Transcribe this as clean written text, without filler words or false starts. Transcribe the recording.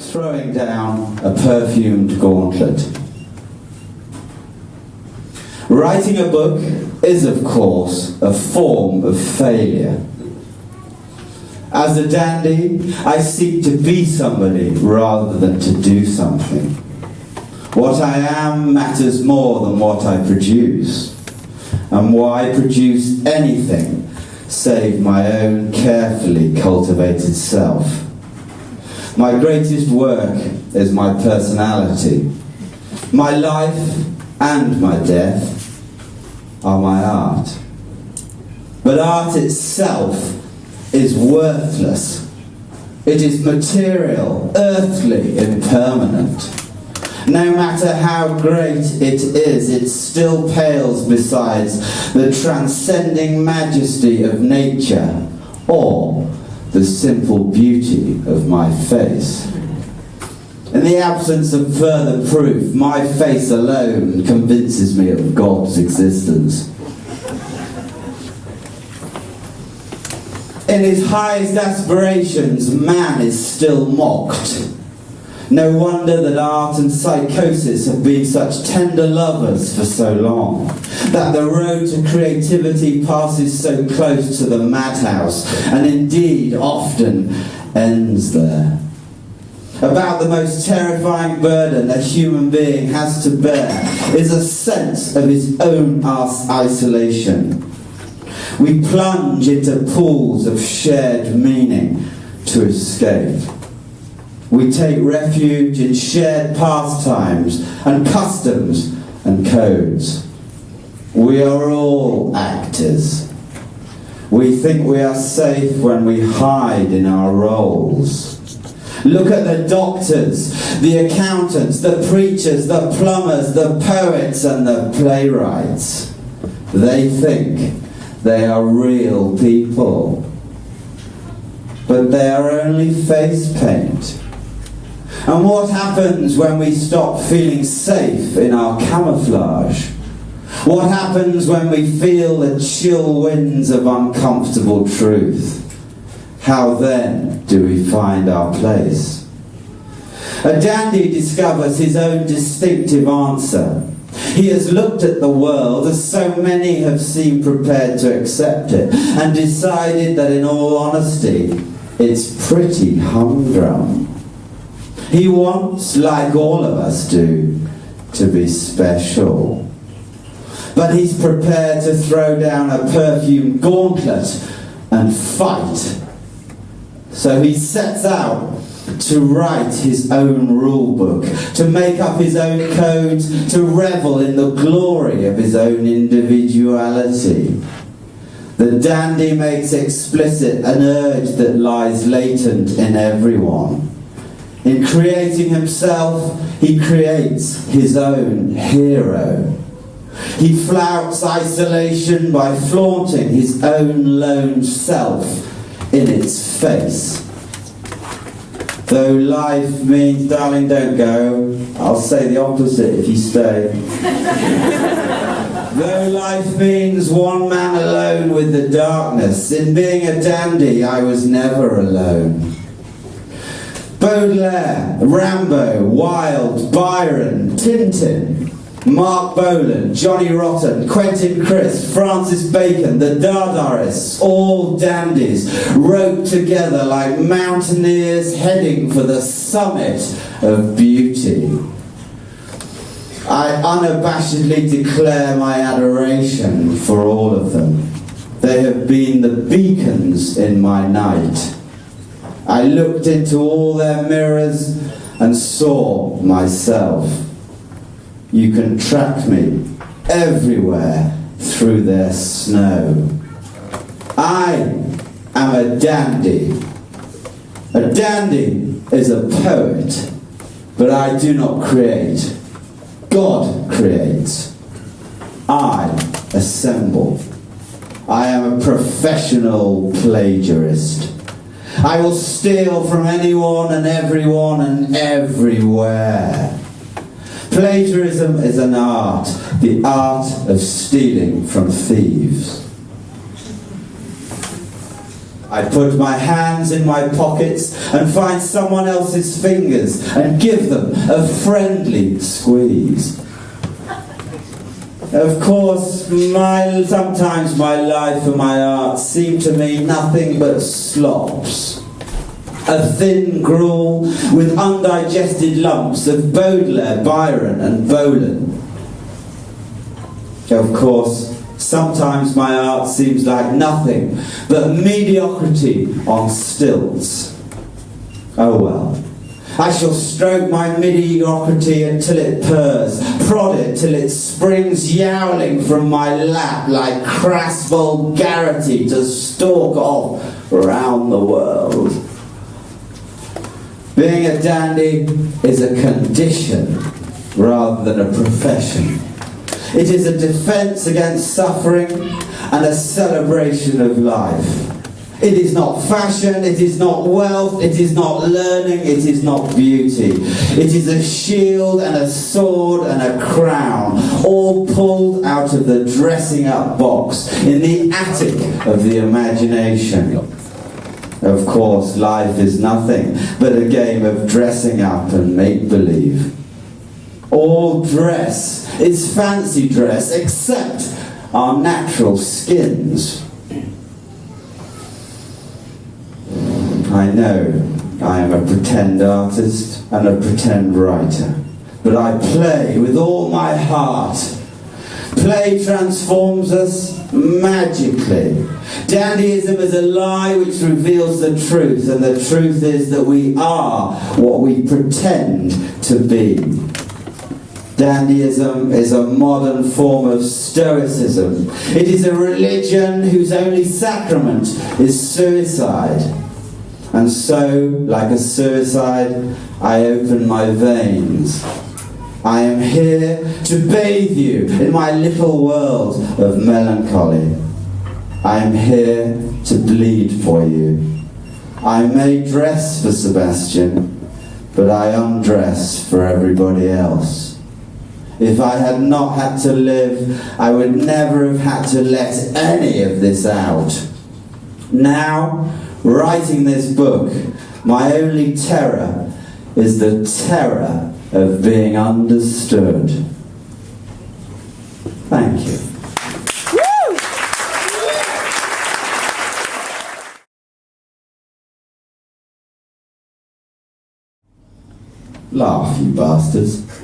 throwing down a perfumed gauntlet. Writing a book is, of course, a form of failure. As a dandy, I seek to be somebody rather than to do something. What I am matters more than what I produce. And why produce anything save my own carefully cultivated self? My greatest work is my personality. My life and my death are my art. But art itself is worthless. It is material, earthly, impermanent. No matter how great it is, it still pales beside the transcending majesty of nature or the simple beauty of my face. In the absence of further proof, my face alone convinces me of God's existence. In his highest aspirations, man is still mocked. No wonder that art and psychosis have been such tender lovers for so long, that the road to creativity passes so close to the madhouse, and indeed often ends there. About the most terrifying burden a human being has to bear is a sense of his own isolation. We plunge into pools of shared meaning to escape. We take refuge in shared pastimes and customs and codes. We are all actors. We think we are safe when we hide in our roles. Look at the doctors, the accountants, the preachers, the plumbers, the poets and the playwrights. They think they are real people. But they are only face paint. And what happens when we stop feeling safe in our camouflage? What happens when we feel the chill winds of uncomfortable truth? How then do we find our place? A dandy discovers his own distinctive answer. He has looked at the world, as so many have seemed prepared to accept it, and decided that in all honesty, it's pretty humdrum. He wants, like all of us do, to be special. But he's prepared to throw down a perfumed gauntlet and fight. So he sets out to write his own rule book, to make up his own codes, to revel in the glory of his own individuality. The dandy makes explicit an urge that lies latent in everyone. In creating himself, he creates his own hero. He flouts isolation by flaunting his own lone self in its face. Though life means, darling, don't go, I'll say the opposite if you stay. Though life means one man alone with the darkness, in being a dandy I was never alone. Baudelaire, Rambo, Wilde, Byron, Tintin, Mark Bolan, Johnny Rotten, Quentin Crisp, Francis Bacon, the Dardaists, all dandies, wrote together like mountaineers heading for the summit of beauty. I unabashedly declare my adoration for all of them. They have been the beacons in my night. I looked into all their mirrors and saw myself. You can track me everywhere through their snow. I am a dandy. A dandy is a poet, but I do not create. God creates. I assemble. I am a professional plagiarist. I will steal from anyone and everyone and everywhere. Plagiarism is an art, the art of stealing from thieves. I'd put my hands in my pockets and find someone else's fingers and give them a friendly squeeze. Of course, sometimes my life and my art seem to me nothing but slops. A thin gruel with undigested lumps of Baudelaire, Byron and Bolan. Of course, sometimes my art seems like nothing but mediocrity on stilts. Oh well. I shall stroke my mediocrity until it purrs, prod it till it springs yowling from my lap like crass vulgarity to stalk off round the world. Being a dandy is a condition rather than a profession. It is a defense against suffering and a celebration of life. It is not fashion, it is not wealth, it is not learning, it is not beauty. It is a shield and a sword and a crown, all pulled out of the dressing up box in the attic of the imagination. Of course, life is nothing but a game of dressing up and make-believe. All dress is fancy dress except our natural skins. I know I am a pretend artist and a pretend writer, but I play with all my heart. Play transforms us magically. Dandyism is a lie which reveals the truth, and the truth is that we are what we pretend to be. Dandyism is a modern form of stoicism. It is a religion whose only sacrament is suicide. And so, like a suicide, I open my veins. I am here to bathe you in my little world of melancholy. I am here to bleed for you. I may dress for Sebastian, but I undress for everybody else. If I had not had to live, I would never have had to let any of this out. Now, writing this book, my only terror is the terror of being understood. Thank you. Woo! Laugh, you bastards.